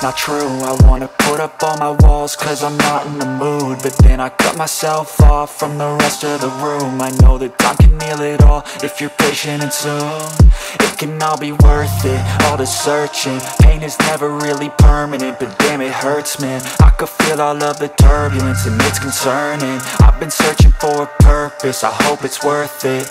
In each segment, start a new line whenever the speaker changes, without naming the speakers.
not true. I wanna put up all my walls cause I'm not in the mood, but then I cut myself off from the rest of the room. I know that time can heal it all if you're patient and soon it can all be worth it, all the searching. Pain is never really permanent, but damn it hurts, man. I could feel all of the turbulence and it's concerning. I've been searching for a purpose, I hope it's worth it.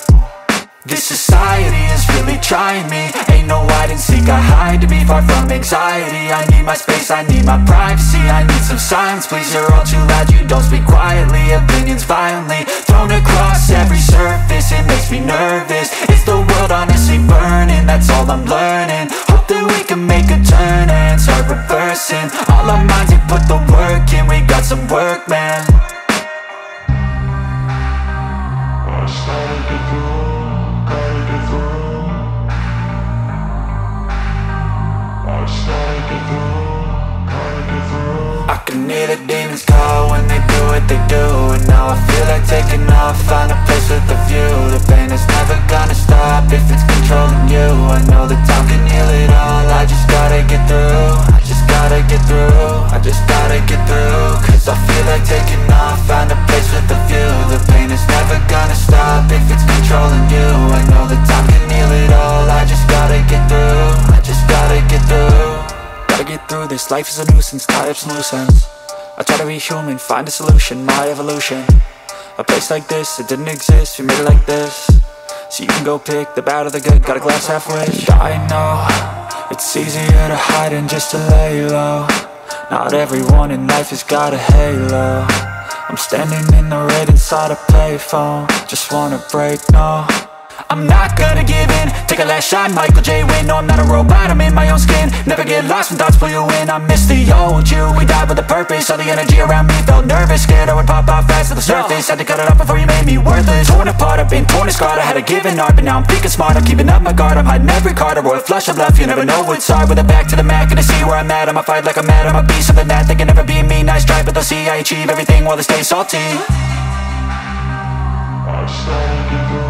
This society is really trying me. Ain't no hide and seek, I hide to be far from anxiety. I need my space, I need my privacy. I need some silence, please, you're all too loud. You don't speak quietly, opinions violently thrown across every surface. It makes me nervous, is the world honestly burning? That's all I'm learning. Hope that we can make a turn and start reversing all our minds and put the work in. We got some work, man. I started to do. I can hear the demons call when they do what they do, and now I feel like taking off, find a place with a view. The pain is never gonna stop if it's controlling you. I know that time can heal it all, I just gotta get through. I just gotta get through, I just gotta get through. Cause I feel like taking off, find a place with a view. The pain is never gonna stop if it's controlling you. I know that time can heal it all, I just gotta get through. I just gotta get through. Gotta get through this, life is a nuisance, tie up some loose ends. I try to be human, find a solution, my evolution. A place like this, it didn't exist, we made it like this. So you can go pick the bad or the good, got a glass half wish. I know, it's easier to hide than just to lay low. Not everyone in life has got a halo. I'm standing in the red inside a payphone, just wanna break, no. I'm not gonna give in, take a last shot, Michael J. Win. No, I'm not a robot, I'm in my own skin. Never get lost when thoughts pull you in. I miss the old you, we died with a purpose. All the energy around me felt nervous, scared I would pop out fast to the surface. Had to cut it off before you made me worthless. Torn apart, I've been torn and scarred. I had a given art, but now I'm thinking smart. I'm keeping up my guard, I'm hiding every card. A royal flush of love, you never know what's hard. With a back to the mat, gonna see where I'm at. I'ma fight like I'm mad, I'ma be something that they can never be me. Nice try, but they'll see I achieve everything while they stay salty. I started to go.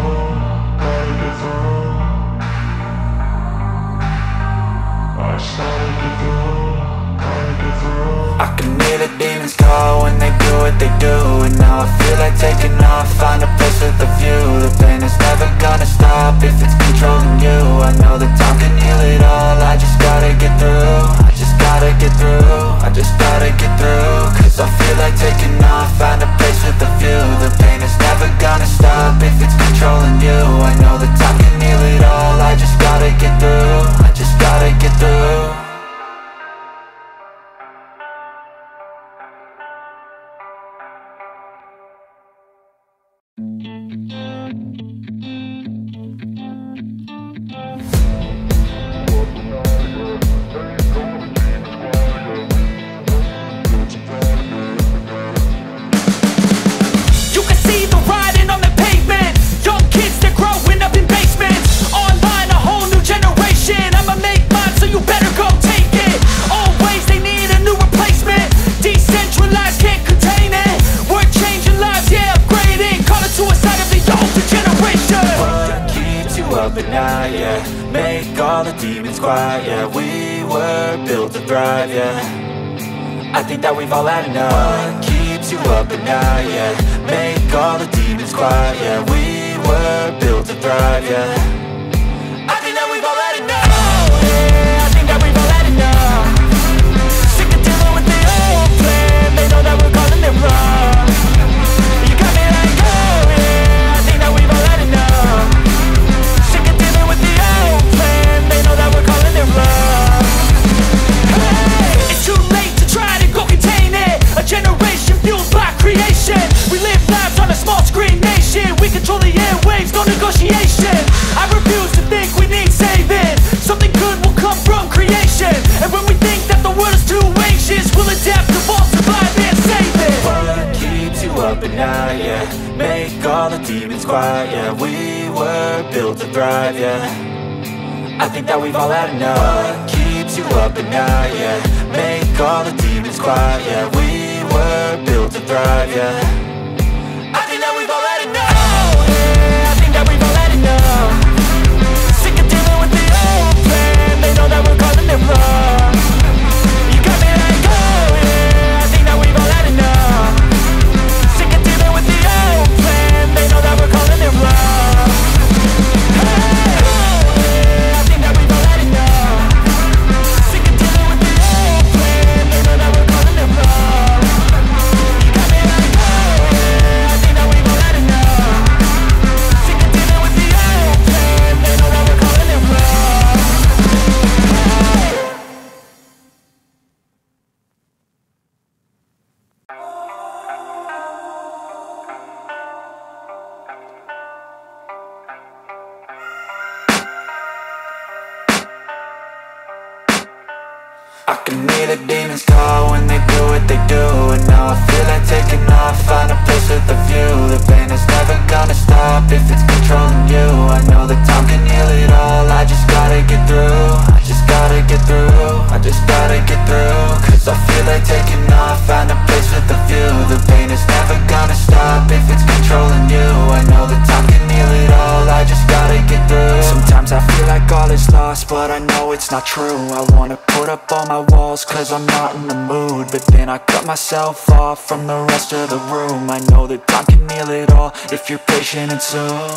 I can hear the demons call when they do what they do, and now I feel like taking off, find a place with a view. The pain is never gonna stop if it's controlling you. I know that time can heal it all, I just gotta get through. I just gotta get through, I just gotta get through. Cause I feel like taking off, find a place with a view. The pain is never gonna stop if it's controlling you. I know that time can heal it all, I just gotta get through. I just gotta get through. But now, yeah, make all the demons quiet, yeah. We were built to thrive, yeah. I think that we've all had enough. What keeps you up at night, yeah. Make all the demons quiet, yeah. We were built to thrive, yeah. I think that we've all had enough. Oh, yeah, I think that we've all had enough. Sick of dealing with the old plan. They know that we're calling it wrong. You got me like, oh, yeah, I think that we've all had enough. They know that we're calling it love. Hey, it's too late to try to go contain it. A generation fueled by creation. We live lives on a small screen nation. We control the airwaves, no negotiation. I refuse to think we need saving. Something good will come from creation. And when we think that the world is too anxious, we'll adapt, evolve, survive and save it. What keeps you up at night, yeah. Make all the demons quiet, yeah. We were built to thrive, yeah. I think that we've all had enough. What keeps you up at night, yeah. Make all the demons quiet, yeah. We were built to thrive, yeah. I think that we've all had enough. Oh, yeah, I think that we've all had enough. Sick of dealing with the old plan. They know that we're calling it wrong. You got me can hear the demons call when they do what they do. And now I feel like taking off, find a place with a view. The pain is never gonna stop if it's controlling you. I know that time can heal it all, I just gotta get through. I just gotta get through, I just gotta get through. Cause I feel like taking off, find a place with a view. The pain is never gonna stop if it's controlling you. I know that time can heal it all, I just gotta get through. Sometimes I feel like all is lost, but I know it's not true. I wanna put up all my walls cause I'm not in the mood, but then I cut myself off from the rest of the room. I know that time can heal it all if you're patient and soon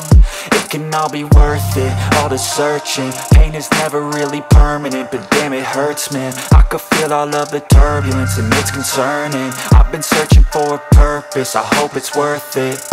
it can all be worth it, all the searching. Pain is never really permanent, but damn it hurts, man. I could feel all of the turbulence and it's concerning. I've been searching for a purpose, I hope it's worth it.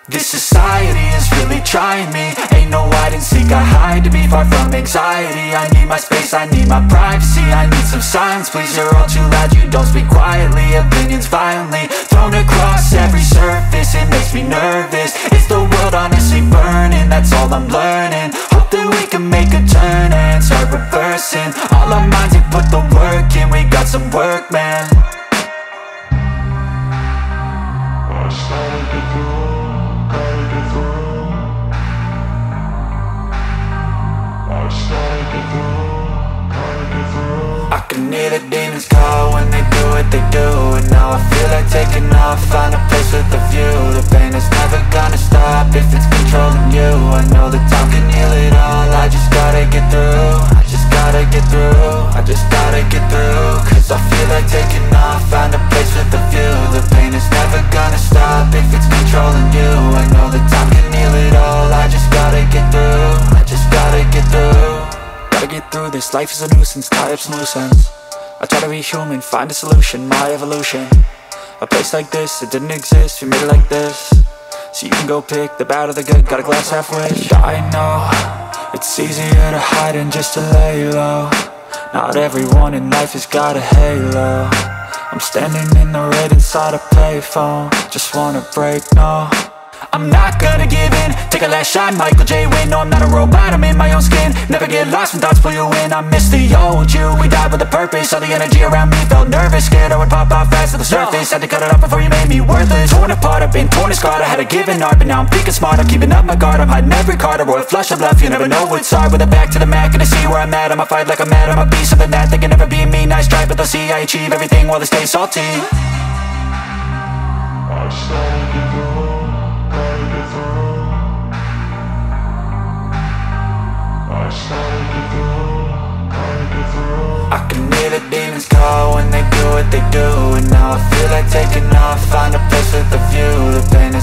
This society is really trying me. Ain't no hide and seek, I hide to be far from anxiety. I need my space, I need my privacy. I need some silence, please, you're all too loud. You don't speak quietly, opinions violently thrown across every surface. It makes me nervous, is the world honestly burning? That's all I'm learning. Hope that we can make a turn and start reversing all our minds and put the work in. We got some work, man. I started to do, gotta get through. I started to do, gotta get through. I can hear the demons call when they do what they do. And now I feel like taking off, find a place with a view. The pain is never gonna stop if it's controlling you. I know that time can heal it all, I just gotta get through. I just gotta get through, I just gotta get through. Cause I feel like taking off, find a place with a view. The pain is never gonna stop if it's controlling you. I know that time can heal it all, I just gotta get through. I just gotta get through. Gotta get through this, life is a nuisance, tie up some loose ends. I try to be human, find a solution, my evolution. A place like this, it didn't exist, we made it like this. So you can go pick the bad or the good, got a glass halfway. I know, it's easier to hide than just to lay low. Not everyone in life has got a halo. I'm standing in the red inside a payphone, just wanna break, no. I'm not gonna give in, take a last shot, Michael J. Win. No, I'm not a robot, I'm in my own skin. Never get lost when thoughts pull you in. I miss the old you, we died with a purpose. All the energy around me felt nervous, scared I would pop out fast to the surface. Had to cut it off before you made me worthless. Torn apart, I've been torn and scarred. I had a given art, but now I'm thinking smart. I'm keeping up my guard, I'm hiding every card. A royal flush of love, you never know what's hard. With a back to the mat, gonna see where I'm at. I'ma fight like I'm mad, I'ma be something that they can never be me. Nice try, but they'll see I achieve everything while they stay salty. I started to do, gotta get through. I started to do, gotta get through. I can hear the demons call when they do what they do. And now I feel like taking off, find a place with a view. The pain